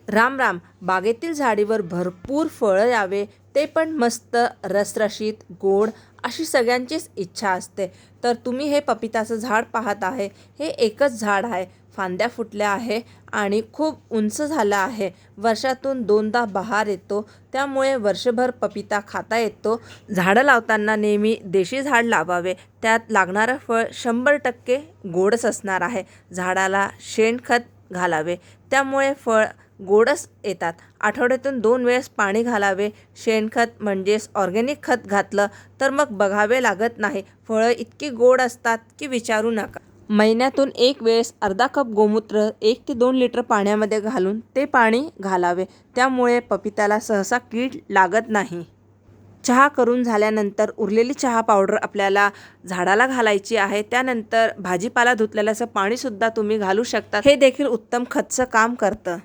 राम राम. बागेतील झाडीवर भरपूर फळं यावे, ते पण मस्त रसरशीत गोड, अशी सगळ्यांचीच इच्छा असते. तर तुम्ही हे पपिताचं झाड पाहत आहे. हे एकच झाड आहे. फांद्या फुटल्या आहे आणि खूप उंच झालं आहे. वर्षातून 2दा बहार येतो, त्यामुळे वर्षभर पपिता खाता येतो. झाडं लावताना नेहमी देशी झाड लावावे. त्यात लागणारं फळ 100% गोडच असणार आहे. झाडाला शेणखत घालावे, त्यामुळे फळ गोडच येतात. आठवड्यातून 2 वेळेस पाणी घालावे. शेणखत म्हणजेच ऑर्गॅनिक खत घातलं तर मग बघावे लागत नाही. फळं इतकी गोड असतात की विचारू नका. महिन्यातून 1 वेळेस अर्धा कप गोमूत्र 1 ते 2 लिटर पाण्यामध्ये घालून ते पाणी घालावे. त्यामुळे पपित्याला सहसा कीड लागत नाही. चहा करून झाल्यानंतर उरलेली चहा पावडर आपल्याला झाडाला घालायची आहे. त्यानंतर भाजीपाला धुतलेलं असं पाणीसुद्धा तुम्ही घालू शकता. हे देखील उत्तम खतचं काम करतं.